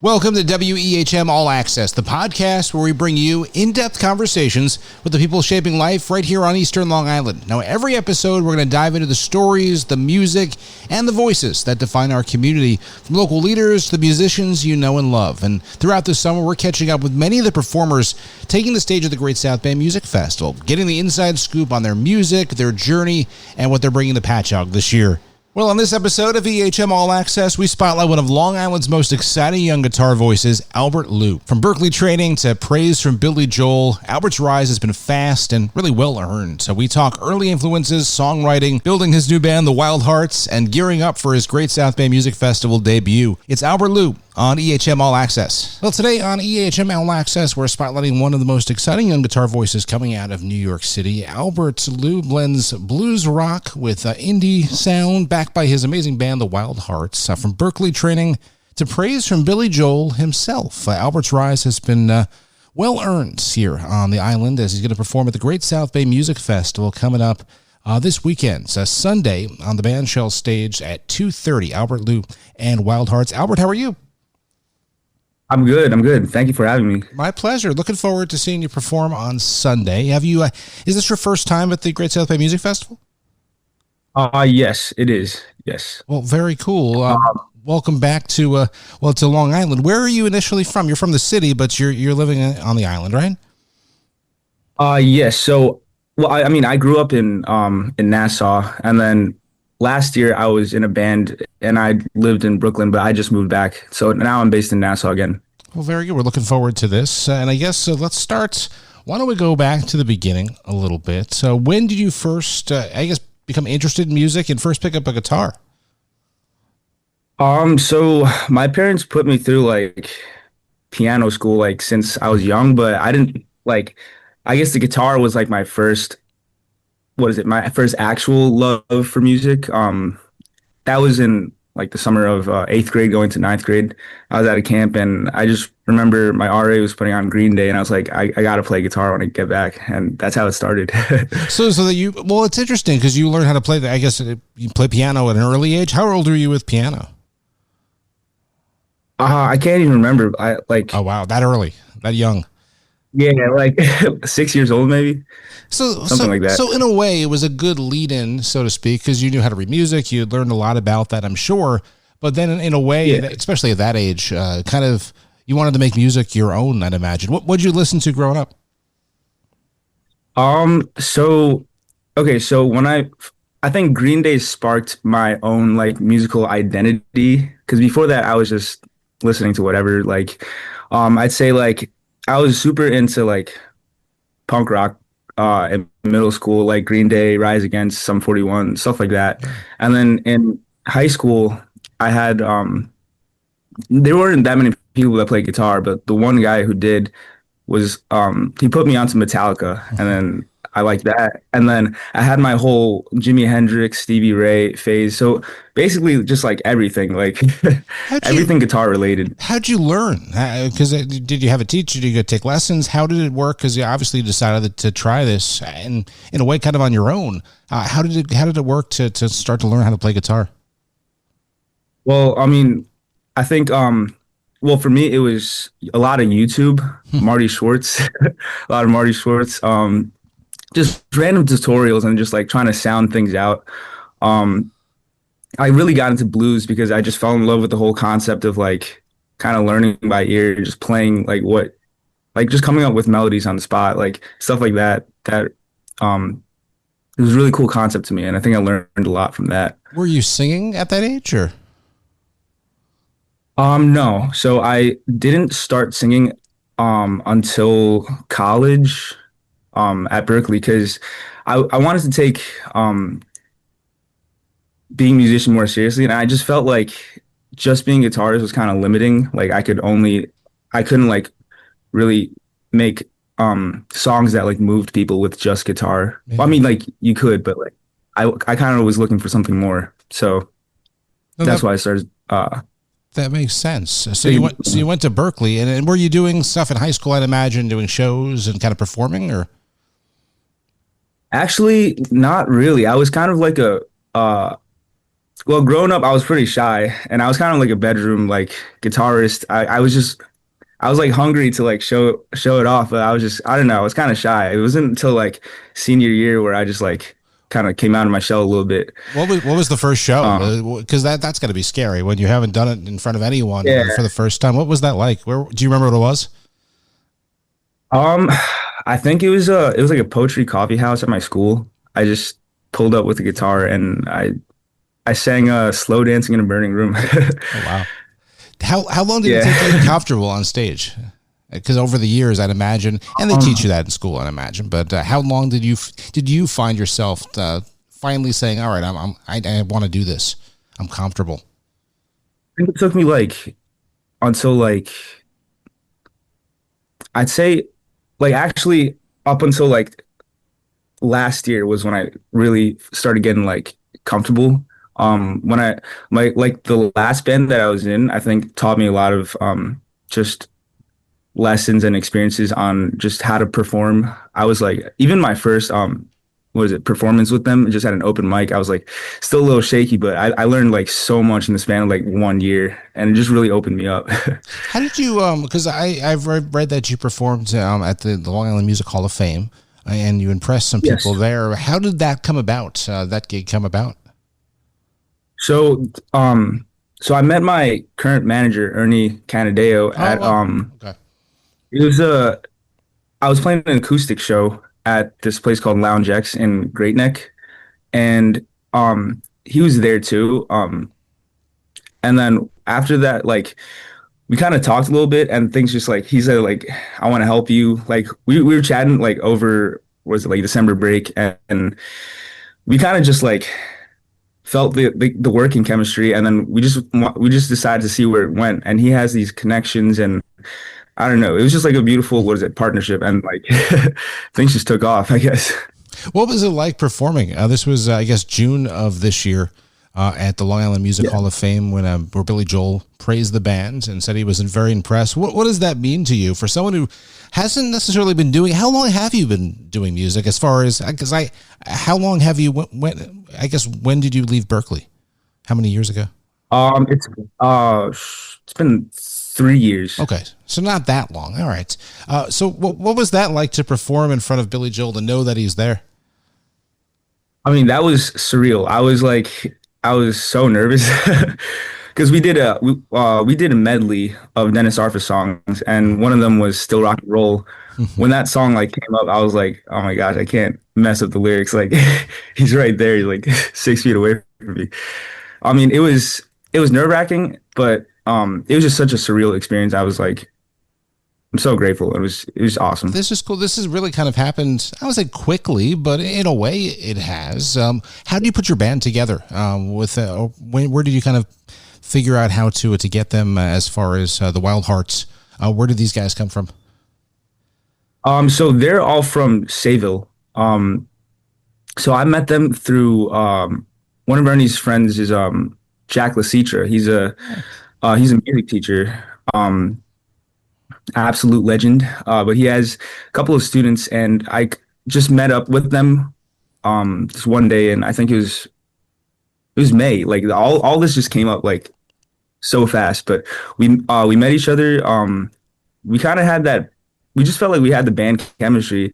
Welcome to WEHM All Access, the podcast where we bring you in-depth conversations with the people shaping life right here on Eastern Long Island. Now, every episode, we're going to dive into the stories, the music, and the voices that define our community, from local leaders to the musicians you know and love. And throughout the summer, we're catching up with many of the performers taking the stage at the Great South Bay Music Festival, getting the inside scoop on their music, their journey, and what they're bringing to Patchogue this year. Well, on this episode of EHM All Access, we spotlight one of Long Island's most exciting young guitar voices, Albert Liu. From Berklee training to praise from Billy Joel, Albert's rise has been fast and really well earned. So we talk early influences, songwriting, building his new band, the Wild Hearts, and gearing up for his Great South Bay Music Festival debut. It's Albert Liu on EHM All Access. Well, today on EHM All Access, we're spotlighting one of the most exciting young guitar voices coming out of New York City. Albert Liu blends blues rock with indie sound, backed by his amazing band, the Wild Hearts. From Berklee training to praise from Billy Joel himself, Albert's rise has been well earned here on the island, as he's going to perform at the Great South Bay Music Festival coming up this weekend. Sunday on the Bandshell stage at 2:30. Albert Liu and Wild Hearts. Albert, how are you? I'm good. Thank you for having me. My pleasure. Looking forward to seeing you perform on Sunday. Have you? Is this your first time at the Great South Bay Music Festival? Yes, it is. Yes. Well, very cool. Welcome back to Long Island. Where are you initially from? You're from the city, but you're living on the island, right? Yes. So, I grew up in Nassau, and then last year I was in a band and I lived in Brooklyn, but I just moved back. So now I'm based in Nassau again. Well, very good. We're looking forward to this. And I guess let's start. Why don't we go back to the beginning a little bit? So when did you first, become interested in music and first pick up a guitar? So my parents put me through like piano school, like since I was young, but I didn't I guess the guitar was like my first actual love for music. That was in like the summer of 8th grade going to 9th grade. I was at a camp and I just remember my RA was putting on Green Day and I was like, I got to play guitar when I get back. And that's how it started. It's interesting because you learned how to play, I guess you play piano at an early age. How old were you with piano? I can't even remember. Oh, wow. That early, that young. Yeah, like 6 years old, maybe. Something like that. So in a way, it was a good lead-in, so to speak, because you knew how to read music. You had learned a lot about that, I'm sure. But then in a way, especially at that age, you wanted to make music your own, I'd imagine. What did you listen to growing up? So when I think Green Day sparked my own like musical identity, because before that I was just listening to whatever. I'd say like I was super into like punk rock in middle school, like Green Day, Rise Against, Sum 41, stuff like that. And then in high school, I had there weren't that many people that played guitar, but the one guy who did was he put me onto Metallica, and then I liked that. And then I had my whole Jimi Hendrix, Stevie Ray phase. So basically just like everything, like everything guitar related. How'd you learn? Because did you have a teacher? Did you go take lessons? How did it work? Because you obviously decided to try this and in a way kind of on your own. How did it work to start to learn how to play guitar? Well, I mean, I think, for me, it was a lot of YouTube, Marty Schwartz, a lot of Marty Schwartz, just random tutorials and just like trying to sound things out. I really got into blues because I just fell in love with the whole concept of like kind of learning by ear, just playing just coming up with melodies on the spot, like stuff like that. It was a really cool concept to me. And I think I learned a lot from that. Were you singing at that age or? No. So I didn't start singing until college at Berklee, because I wanted to take being a musician more seriously, and I just felt like just being a guitarist was kind of limiting. Like I couldn't like really make songs that like moved people with just guitar. Well, I mean, like you could, but like I kind of was looking for something more. So that's why I started. That makes sense. So you went to Berklee, and were you doing stuff in high school? I'd imagine doing shows and kind of performing, or? Actually, not really. I was kind of like Well, growing up, I was pretty shy, and I was kind of like a bedroom like guitarist. I was like hungry to like show it off, but I don't know, I was kind of shy. It wasn't until like senior year where I just like kind of came out of my shell a little bit. What was the first Um, show? Because that's got to be scary when you haven't done it in front of anyone yeah. for the first time. What was that like? Where do you remember what it was? Um, I think it was like a poetry coffee house at my school. I just pulled up with a guitar and I sang slow dancing in a burning room. Oh wow. How long did it take to Yeah. get comfortable on stage? Because over the years, I'd imagine, and they teach you that in school, I'd imagine. But how long did you find yourself finally saying, "All right, I want to do this. I'm comfortable." Think it took me like until like I'd say like actually up until like last year was when I really started getting like comfortable. When I like the last band that I was in, I think taught me a lot of just lessons and experiences on just how to perform. I was like even my first what is it performance with them just at an open mic. I was like still a little shaky, but I learned like so much in the span of like 1 year, and it just really opened me up. How did you? Because I've read that you performed at the Long Island Music Hall of Fame, and you impressed some people Yes. there. How did that come about? That gig come about? So, so I met my current manager, Ernie Canadeo, Oh at well, okay. it was a I was playing an acoustic show at this place called Lounge X in Great Neck, and he was there too. And then after that, like we kind of talked a little bit, and things just like he said, like I want to help you. Like we were chatting like over was it like December break, and we kind of just like felt the working chemistry, and then we just decided to see where it went. And he has these connections, and I don't know, it was just like a beautiful what is it partnership, and like things just took off, I guess. What was it like performing? This was, I guess, June of this year at the Long Island Music Yeah. Hall of Fame where Billy Joel praised the band and said he was very impressed. What does that mean to you for someone who hasn't necessarily been doing? How long have you been doing music? As far as because how long have you went? I guess when did you leave Berklee? How many years ago? It's it's been 3 years. Okay, so not that long. All right. So what was that like to perform in front of Billy Joel to know that he's there? I mean, that was surreal. I was so nervous because we did a medley of Dennis Arfa songs, and one of them was "Still Rock and Roll." When that song like came up, I was like, "Oh my gosh, I can't mess up the lyrics." Like he's right there, he's like 6 feet away from me. I mean, it was nerve wracking, but it was just such a surreal experience. I was like, I'm so grateful. It was awesome. This is cool. This has really kind of happened, I would say quickly, but in a way it has. How do you put your band together? Where did you kind of figure out how to get them as far as the Wild Hearts? Where did these guys come from? So they're all from Sayville. So I met them through one of Ernie's friends is Jack Lasitra. He's a music teacher. Absolute legend. But he has a couple of students, and just met up with them just one day, and I think it was May. Like all this just came up like so fast. But we met each other. We kind of had that. We just felt like we had the band chemistry,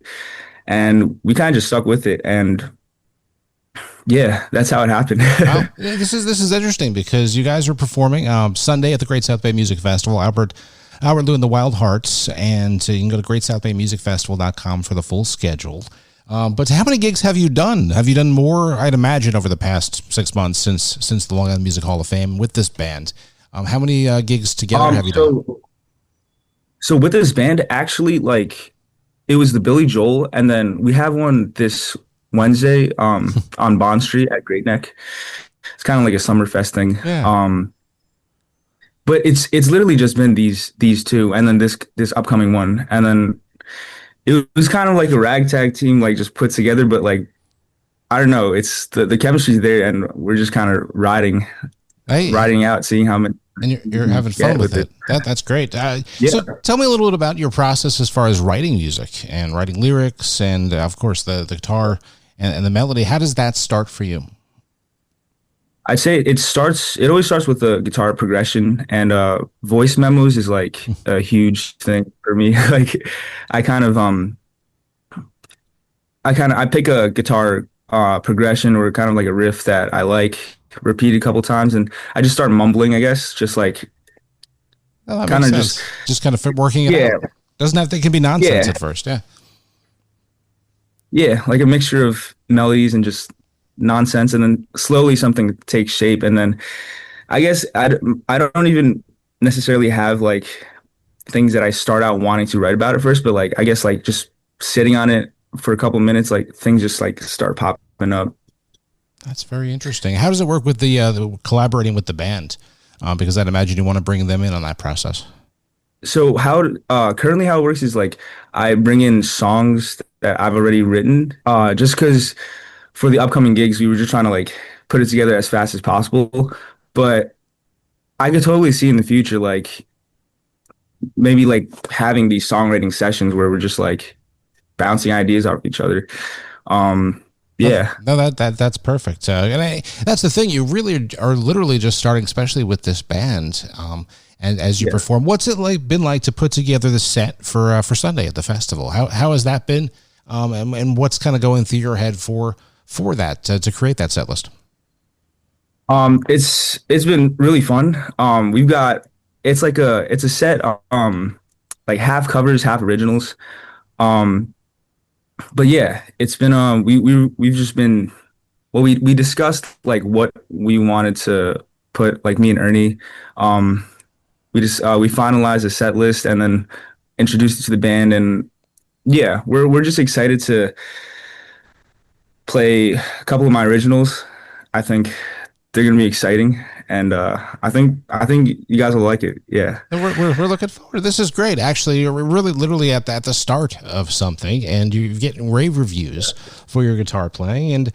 and we kind of just stuck with it. And yeah, that's how it happened. Wow, yeah, this is interesting because you guys are performing Sunday at the Great South Bay Music Festival. Albert Liu and the Wild Hearts, and you can go to greatsouthbaymusicfestival.com for the full schedule. But how many gigs have you done? Have you done more? I'd imagine over the past 6 months since the Long Island Music Hall of Fame with this band. How many gigs together have you done? So with this band, actually, like it was the Billy Joel, and then we have one this Wednesday on Bond Street at Great Neck. It's kind of like a Summerfest thing. Yeah. But it's literally just been these two, and then this upcoming one, and then it was kind of like a ragtag team, like just put together. But like I don't know, it's the chemistry's there, and we're just kind of Hey, riding out, seeing how many. and you're having fun with it. That's great. Yeah. So tell me a little bit about your process as far as writing music and writing lyrics, and of course the guitar and the melody. How does that start for you? I'd say it always starts with the guitar progression, and voice memos is like a huge thing for me. Like I kind of I pick a guitar progression or kind of like a riff that I like, repeat a couple times, and I just start mumbling, I guess, just like Well, that kind makes of just sense. Just kind of working it yeah, out. Doesn't have to, it can be nonsense yeah, at first. Yeah. yeah, like a mixture of melodies and just nonsense, and then slowly something takes shape, and then I guess I don't even necessarily have like things that I start out wanting to write about at first, but like I guess like just sitting on it for a couple minutes, like things just like start popping up. That's very interesting. How does it work with the collaborating with the band? Because I'd imagine you want to bring them in on that process. So how currently how it works is like I bring in songs that I've already written, just because for the upcoming gigs we were just trying to like put it together as fast as possible. But I could totally see in the future like maybe like having these songwriting sessions where we're just like bouncing ideas off each other. Um, No, yeah, no, that's perfect. That's the thing. You really are literally just starting, especially with this band. And as you yeah. perform, what's it like been like to put together the set for Sunday at the festival? How has that been? And what's kind of going through your head for that to create that set list? It's been really fun. We've got it's a set like half covers, half originals. Um, but yeah, it's been we've just been well we discussed like what we wanted to put like me and Ernie. Um, we finalized a set list and then introduced it to the band, and yeah, we're just excited to play a couple of my originals. I think they're gonna be exciting, and I think you guys will like it. Yeah, And we're looking forward. This is great. Actually, you're really literally at the start of something, and you're getting rave reviews for your guitar playing, and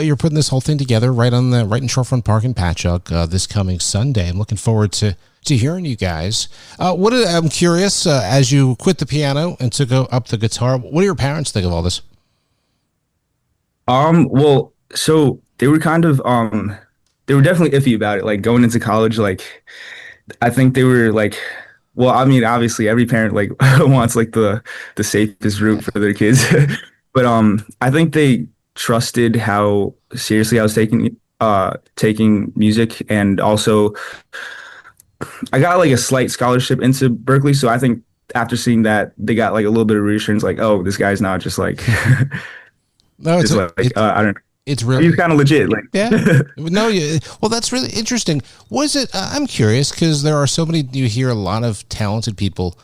you're putting this whole thing together right in Shorefront Park in Patchogue this coming Sunday. I'm looking forward to hearing you guys. I'm curious as you quit the piano and took up the guitar. What do your parents think of all this? Well, so they were definitely iffy about it. Like going into college, like I think they were like, well, I mean, obviously every parent like wants like the safest route for their kids, but I think they trusted how seriously I was taking music, and also I got like a slight scholarship into Berklee, so I think after seeing that, they got like a little bit of reassurance, like, oh, this guy's not just like No, just like I don't. it's He's really kind of legit, like. yeah. No, well, that's really interesting. Was it? I'm curious because there are so many. You hear a lot of talented people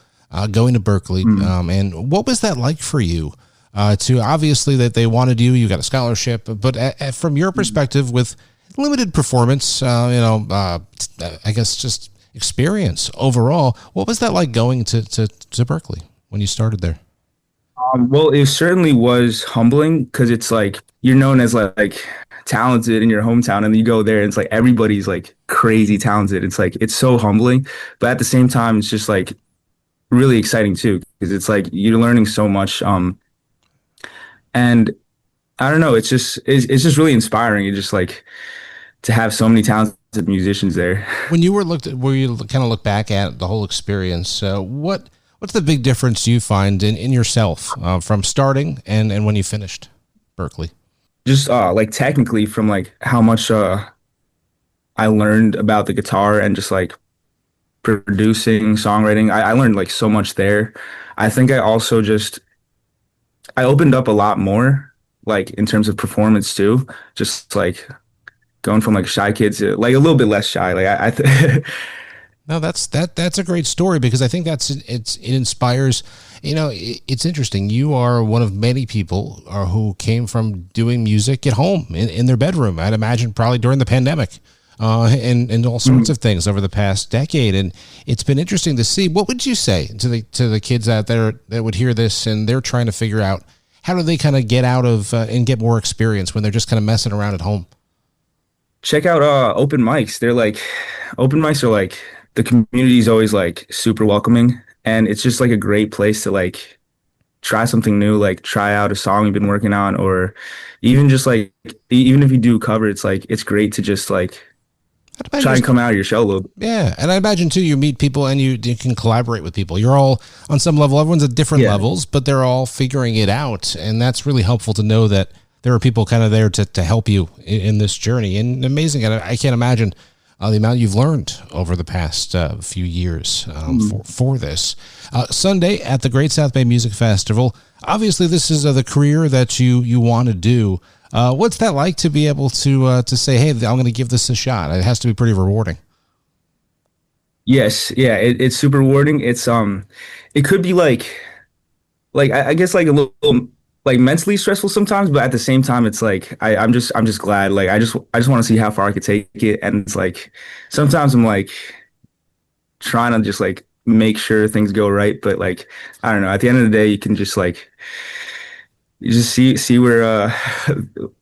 going to Berklee, and what was that like for you? To obviously that they wanted you, you got a scholarship, but from your perspective, with limited performance, I guess just experience overall, what was that like going to Berklee when you started there? Well, it certainly was humbling because it's like you're known as like talented in your hometown, and then you go there and it's like everybody's like crazy talented. It's like it's so humbling, but at the same time, it's just like really exciting too because it's like you're learning so much. And I don't know, it's just really inspiring. It's just like to have so many talented musicians there. When you where you kind of look back at the whole experience, what's the big difference you find in yourself from starting and when you finished Berklee? Just like technically from like how much I learned about the guitar and just like producing, songwriting. I learned like so much there. I think I opened up a lot more, like in terms of performance too. Just like going from like shy kids to like a little bit less shy. Like No, that's a great story because I think it inspires. It's interesting. You are one of many people who came from doing music at home in their bedroom. I'd imagine probably during the pandemic, and all sorts of things over the past decade. And it's been interesting to see. What would you say to the kids out there that would hear this and they're trying to figure out how do they kind of get out of and get more experience when they're just kind of messing around at home? check out open mics. They're like open mics are like the community is always like super welcoming, and it's just like a great place to like try something new, like try out a song you've been working on, or even just like even if you do cover, it's like it's great to just like try and come out of your shell a little bit. Yeah, and I imagine too, you meet people and you can collaborate with people. You're all on some level. Everyone's at different levels, but they're all figuring it out, and that's really helpful to know that there are people kind of there to help you in this journey. And amazing, and I can't imagine the amount you've learned over the past few years for this. Sunday at the Great South Bay Music Festival. Obviously, this is the career that you want to do. What's that like to be able to say, hey, I'm going to give this a shot? It has to be pretty rewarding. Yes, yeah, it's super rewarding. It's it could be I guess like a little like mentally stressful sometimes, but at the same time, it's like I'm just glad. Like I just want to see how far I could take it, and it's like sometimes I'm like trying to just like make sure things go right, but like I don't know. At the end of the day, you can just like you just see where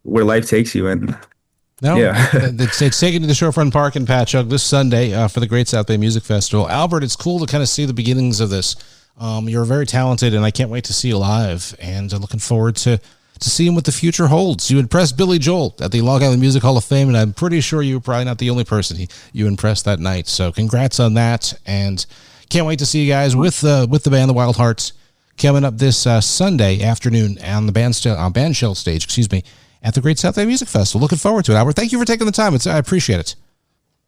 life takes you, and it's taken to the Shorefront Park in Patchogue this Sunday for the Great South Bay Music Festival. Albert, it's cool to kind of see the beginnings of this. You're very talented, and I can't wait to see you live, and I'm looking forward to seeing what the future holds. You impressed Billy Joel at the Long Island Music Hall of Fame, and I'm pretty sure you were probably not the only person you impressed that night. So congrats on that, and can't wait to see you guys with the band, the Wild Hearts, coming up this Sunday afternoon on the bandshell stage, at the Great South Bay Music Festival. Looking forward to it, Albert. Thank you for taking the time. I appreciate it.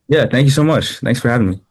Yeah, thank you so much. Thanks for having me.